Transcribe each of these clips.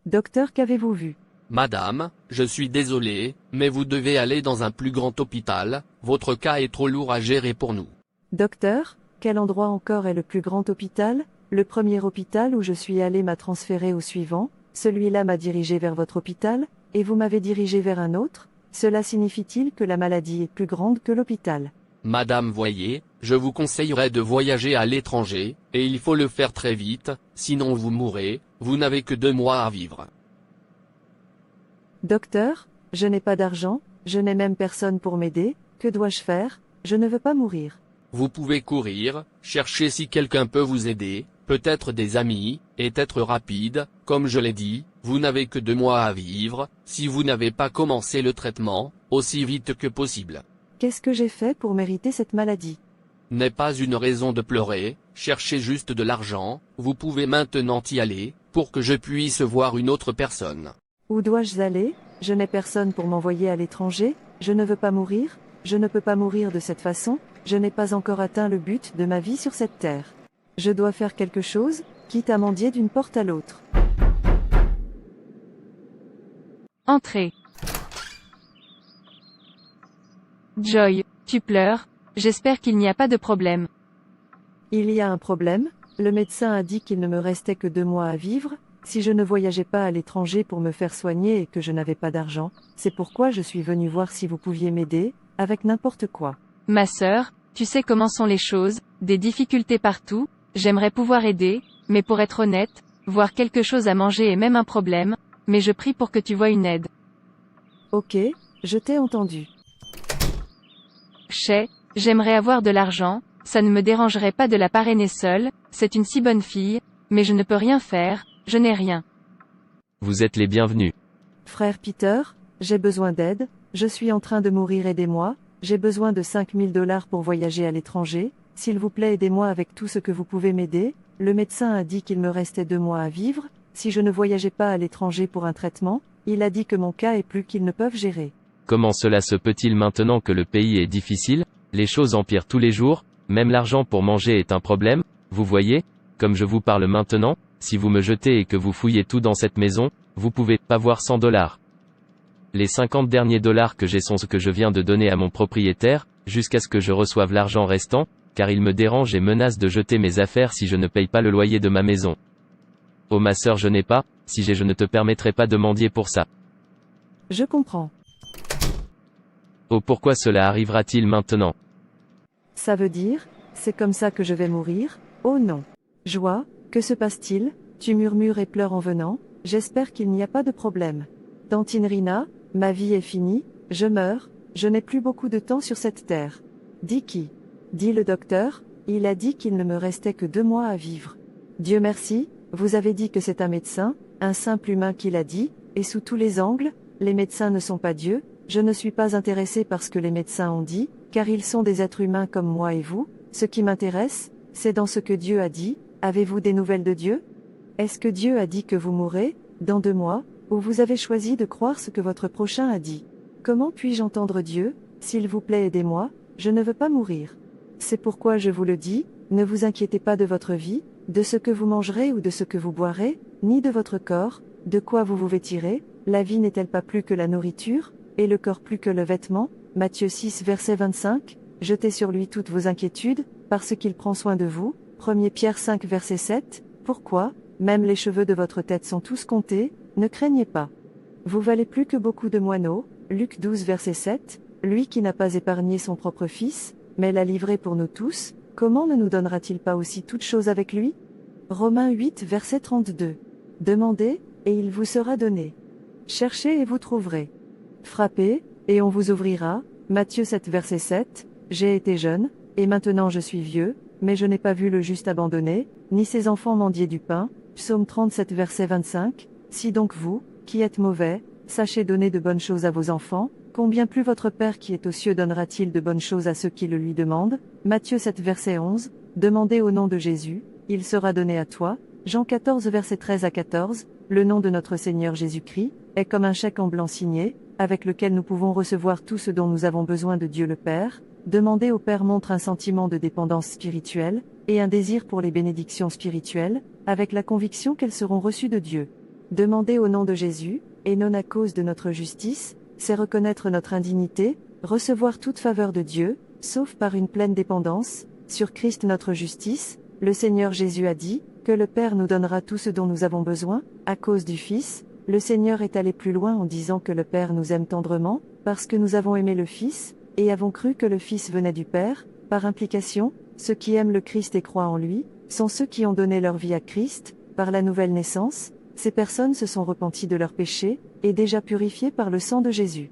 Docteur, qu'avez-vous vu? Madame, je suis désolé, mais vous devez aller dans un plus grand hôpital, votre cas est trop lourd à gérer pour nous. Docteur, quel endroit encore est le plus grand hôpital? Le premier hôpital où je suis allé m'a transféré au suivant, celui-là m'a dirigé vers votre hôpital, et vous m'avez dirigé vers un autre? Cela signifie-t-il que la maladie est plus grande que l'hôpital? Madame, voyez, je vous conseillerais de voyager à l'étranger, et il faut le faire très vite, sinon vous mourrez, vous n'avez que 2 mois à vivre. Docteur, je n'ai pas d'argent, je n'ai même personne pour m'aider, que dois-je faire? Je ne veux pas mourir. Vous pouvez courir, chercher si quelqu'un peut vous aider, peut-être des amis, et être rapide, comme je l'ai dit, vous n'avez que 2 mois à vivre, si vous n'avez pas commencé le traitement, aussi vite que possible. Qu'est-ce que j'ai fait pour mériter cette maladie? N'est pas une raison de pleurer, cherchez juste de l'argent, vous pouvez maintenant y aller, pour que je puisse voir une autre personne. Où dois-je aller? Je n'ai personne pour m'envoyer à l'étranger, je ne veux pas mourir, je ne peux pas mourir de cette façon, je n'ai pas encore atteint le but de ma vie sur cette terre. Je dois faire quelque chose, quitte à mendier d'une porte à l'autre. Entrez. Joy, tu pleures, j'espère qu'il n'y a pas de problème. Il y a un problème, le médecin a dit qu'il ne me restait que 2 mois à vivre, si je ne voyageais pas à l'étranger pour me faire soigner et que je n'avais pas d'argent, c'est pourquoi je suis venu voir si vous pouviez m'aider, avec n'importe quoi. Ma sœur, tu sais comment sont les choses, des difficultés partout, j'aimerais pouvoir aider, mais pour être honnête, voir quelque chose à manger est même un problème, mais je prie pour que tu vois une aide. Ok, je t'ai entendu. J'aimerais avoir de l'argent, ça ne me dérangerait pas de la parrainer seule, c'est une si bonne fille, mais je ne peux rien faire, je n'ai rien. Vous êtes les bienvenus. Frère Peter, j'ai besoin d'aide, je suis en train de mourir, aidez-moi, j'ai besoin de 5000 dollars pour voyager à l'étranger, s'il vous plaît aidez-moi avec tout ce que vous pouvez m'aider, le médecin a dit qu'il me restait 2 mois à vivre, si je ne voyageais pas à l'étranger pour un traitement, il a dit que mon cas est plus qu'ils ne peuvent gérer. Comment cela se peut-il maintenant que le pays est difficile? Les choses empirent tous les jours, même l'argent pour manger est un problème, vous voyez? Comme je vous parle maintenant, si vous me jetez et que vous fouillez tout dans cette maison, vous pouvez pas voir 100 dollars. Les 50 derniers dollars que j'ai sont ce que je viens de donner à mon propriétaire, jusqu'à ce que je reçoive l'argent restant, car il me dérange et menace de jeter mes affaires si je ne paye pas le loyer de ma maison. Oh ma sœur, je n'ai pas, si j'ai je ne te permettrai pas de mendier pour ça. Je comprends. Oh pourquoi cela arrivera-t-il maintenant? Ça veut dire, c'est comme ça que je vais mourir? Oh non. Joie, que se passe-t-il? Tu murmures et pleures en venant, j'espère qu'il n'y a pas de problème. Tantine Rina, ma vie est finie, je meurs, je n'ai plus beaucoup de temps sur cette terre. Dis qui? Dit le docteur, il a dit qu'il ne me restait que 2 mois à vivre. Dieu merci, vous avez dit que c'est un médecin, un simple humain qui l'a dit, et sous tous les angles, les médecins ne sont pas Dieu, je ne suis pas intéressé par ce que les médecins ont dit, car ils sont des êtres humains comme moi et vous, ce qui m'intéresse, c'est dans ce que Dieu a dit. Avez-vous des nouvelles de Dieu? Est-ce que Dieu a dit que vous mourrez, dans 2 mois, ou vous avez choisi de croire ce que votre prochain a dit? Comment puis-je entendre Dieu? S'il vous plaît aidez-moi, je ne veux pas mourir. C'est pourquoi je vous le dis, ne vous inquiétez pas de votre vie, de ce que vous mangerez ou de ce que vous boirez, ni de votre corps, de quoi vous vous vêtirez, la vie n'est-elle pas plus que la nourriture, et le corps plus que le vêtement? Matthieu 6 verset 25, jetez sur lui toutes vos inquiétudes, parce qu'il prend soin de vous. 1 Pierre 5 verset 7, pourquoi, même les cheveux de votre tête sont tous comptés, ne craignez pas. Vous valez plus que beaucoup de moineaux, Luc 12 verset 7, lui qui n'a pas épargné son propre fils, mais l'a livré pour nous tous, comment ne nous donnera-t-il pas aussi toutes choses avec lui? Romains 8 verset 32. Demandez, et il vous sera donné. Cherchez et vous trouverez. Frappez, et on vous ouvrira, Matthieu 7 verset 7, j'ai été jeune, et maintenant je suis vieux, mais je n'ai pas vu le juste abandonné, ni ses enfants mendier du pain, Psaume 37 verset 25, si donc vous, qui êtes mauvais, sachez donner de bonnes choses à vos enfants, combien plus votre Père qui est aux cieux donnera-t-il de bonnes choses à ceux qui le lui demandent? Matthieu 7 verset 11, demandez au nom de Jésus, il sera donné à toi, Jean 14 verset 13 à 14, le nom de notre Seigneur Jésus-Christ, est comme un chèque en blanc signé, avec lequel nous pouvons recevoir tout ce dont nous avons besoin de Dieu le Père. Demander au Père montre un sentiment de dépendance spirituelle, et un désir pour les bénédictions spirituelles, avec la conviction qu'elles seront reçues de Dieu. Demander au nom de Jésus, et non à cause de notre justice, c'est reconnaître notre indignité, recevoir toute faveur de Dieu, sauf par une pleine dépendance, sur Christ notre justice. Le Seigneur Jésus a dit, que le Père nous donnera tout ce dont nous avons besoin, à cause du Fils. Le Seigneur est allé plus loin en disant que le Père nous aime tendrement, parce que nous avons aimé le Fils, et avons cru que le Fils venait du Père. Par implication, ceux qui aiment le Christ et croient en lui, sont ceux qui ont donné leur vie à Christ. Par la nouvelle naissance, ces personnes se sont repenties de leurs péchés, et déjà purifiées par le sang de Jésus.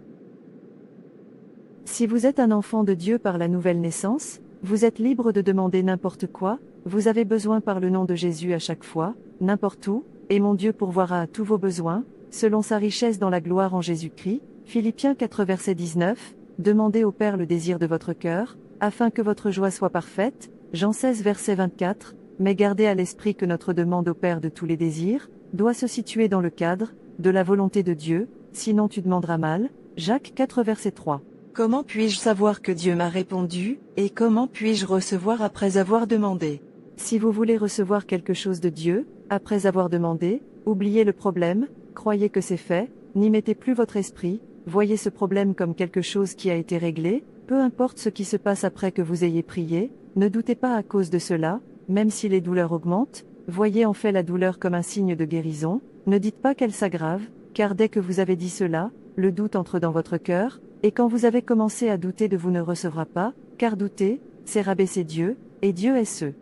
Si vous êtes un enfant de Dieu par la nouvelle naissance, vous êtes libre de demander n'importe quoi, vous avez besoin par le nom de Jésus à chaque fois, n'importe où, et mon Dieu pourvoira à tous vos besoins, selon sa richesse dans la gloire en Jésus-Christ. Philippiens 4 verset 19, demandez au Père le désir de votre cœur, afin que votre joie soit parfaite. Jean 16 verset 24, mais gardez à l'esprit que notre demande au Père de tous les désirs, doit se situer dans le cadre de la volonté de Dieu, sinon tu demanderas mal. Jacques 4 verset 3. Comment puis-je savoir que Dieu m'a répondu, et comment puis-je recevoir après avoir demandé? Si vous voulez recevoir quelque chose de Dieu, après avoir demandé, oubliez le problème, croyez que c'est fait, n'y mettez plus votre esprit, voyez ce problème comme quelque chose qui a été réglé, peu importe ce qui se passe après que vous ayez prié, ne doutez pas à cause de cela, même si les douleurs augmentent, voyez en fait la douleur comme un signe de guérison, ne dites pas qu'elle s'aggrave, car dès que vous avez dit cela, le doute entre dans votre cœur, et quand vous avez commencé à douter de vous ne recevra pas, car douter, c'est rabaisser Dieu, et Dieu est ce.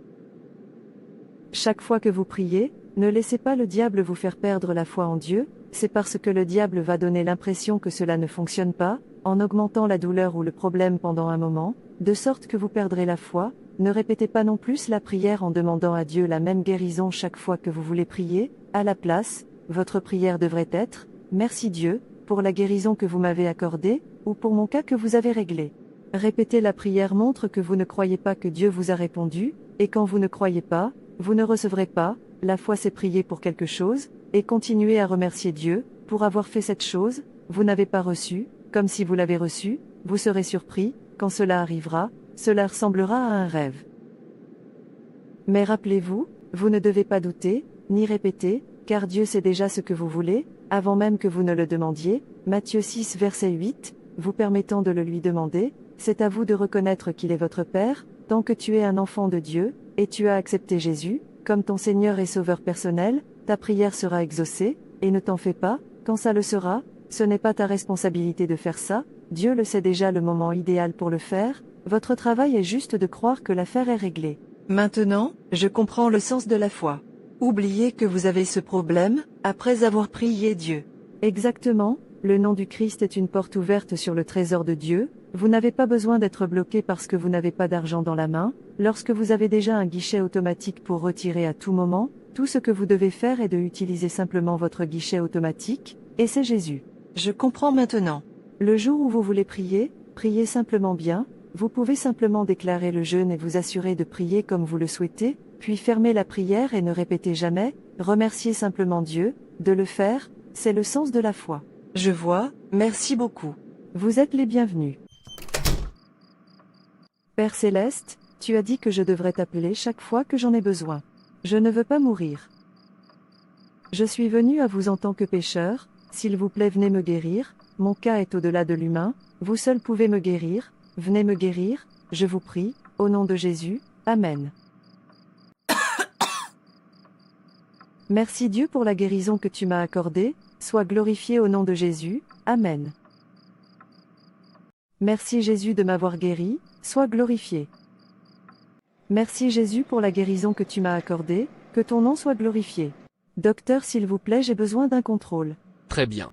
Chaque fois que vous priez, ne laissez pas le diable vous faire perdre la foi en Dieu, c'est parce que le diable va donner l'impression que cela ne fonctionne pas, en augmentant la douleur ou le problème pendant un moment, de sorte que vous perdrez la foi. Ne répétez pas non plus la prière en demandant à Dieu la même guérison chaque fois que vous voulez prier. À la place, votre prière devrait être « Merci Dieu, pour la guérison que vous m'avez accordée, ou pour mon cas que vous avez réglé ». Répéter la prière montre que vous ne croyez pas que Dieu vous a répondu, et quand vous ne croyez pas, vous ne recevrez pas. La foi c'est prier pour quelque chose, et continuer à remercier Dieu, pour avoir fait cette chose. Vous n'avez pas reçu, comme si vous l'avez reçu, vous serez surpris, quand cela arrivera, cela ressemblera à un rêve. Mais rappelez-vous, vous ne devez pas douter, ni répéter, car Dieu sait déjà ce que vous voulez, avant même que vous ne le demandiez. Matthieu 6 verset 8, vous permettant de le lui demander, c'est à vous de reconnaître qu'il est votre Père, tant que tu es un enfant de Dieu, et tu as accepté Jésus, comme ton Seigneur et Sauveur personnel, ta prière sera exaucée, et ne t'en fais pas, quand ça le sera, ce n'est pas ta responsabilité de faire ça, Dieu le sait déjà le moment idéal pour le faire, votre travail est juste de croire que l'affaire est réglée. Maintenant, je comprends le sens de la foi. Oubliez que vous avez ce problème, après avoir prié Dieu. Exactement, le nom du Christ est une porte ouverte sur le trésor de Dieu. Vous n'avez pas besoin d'être bloqué parce que vous n'avez pas d'argent dans la main, lorsque vous avez déjà un guichet automatique pour retirer à tout moment, tout ce que vous devez faire est de utiliser simplement votre guichet automatique, et c'est Jésus. Je comprends maintenant. Le jour où vous voulez prier, priez simplement bien, vous pouvez simplement déclarer le jeûne et vous assurer de prier comme vous le souhaitez, puis fermer la prière et ne répétez jamais, remerciez simplement Dieu, de le faire, c'est le sens de la foi. Je vois, merci beaucoup. Vous êtes les bienvenus. Père Céleste, tu as dit que je devrais t'appeler chaque fois que j'en ai besoin. Je ne veux pas mourir. Je suis venu à vous en tant que pécheur, s'il vous plaît venez me guérir, mon cas est au-delà de l'humain, vous seul pouvez me guérir, venez me guérir, je vous prie, au nom de Jésus, Amen. Merci Dieu pour la guérison que tu m'as accordée, sois glorifié au nom de Jésus, Amen. Merci Jésus de m'avoir guéri, sois glorifié. Merci Jésus pour la guérison que tu m'as accordée, que ton nom soit glorifié. Docteur s'il vous plaît j'ai besoin d'un contrôle. Très bien.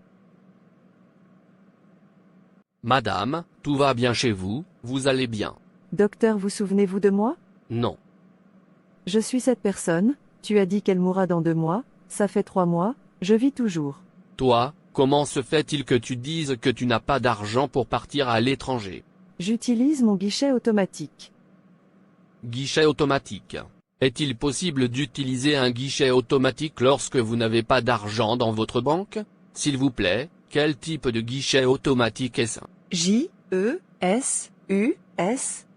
Madame, tout va bien chez vous, vous allez bien. Docteur vous souvenez-vous de moi? Non. Je suis cette personne, tu as dit qu'elle mourra dans 2 mois, ça fait 3 mois, je vis toujours. Toi, comment se fait-il que tu dises que tu n'as pas d'argent pour partir à l'étranger? J'utilise mon guichet automatique. Guichet automatique. Est-il possible d'utiliser un guichet automatique lorsque vous n'avez pas d'argent dans votre banque? S'il vous plaît, quel type de guichet automatique est-ce? J-E-S-U-S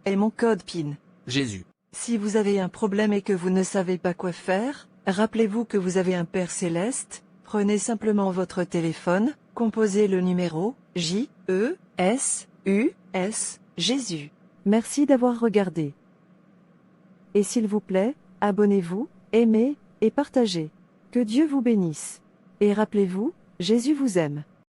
est mon code PIN. Jésus. Si vous avez un problème et que vous ne savez pas quoi faire, rappelez-vous que vous avez un Père Céleste, Prenez simplement votre téléphone, composez le numéro J-E-S-U-S, Jésus. Merci d'avoir regardé. Et s'il vous plaît, abonnez-vous, aimez, et partagez. Que Dieu vous bénisse. Et rappelez-vous, Jésus vous aime.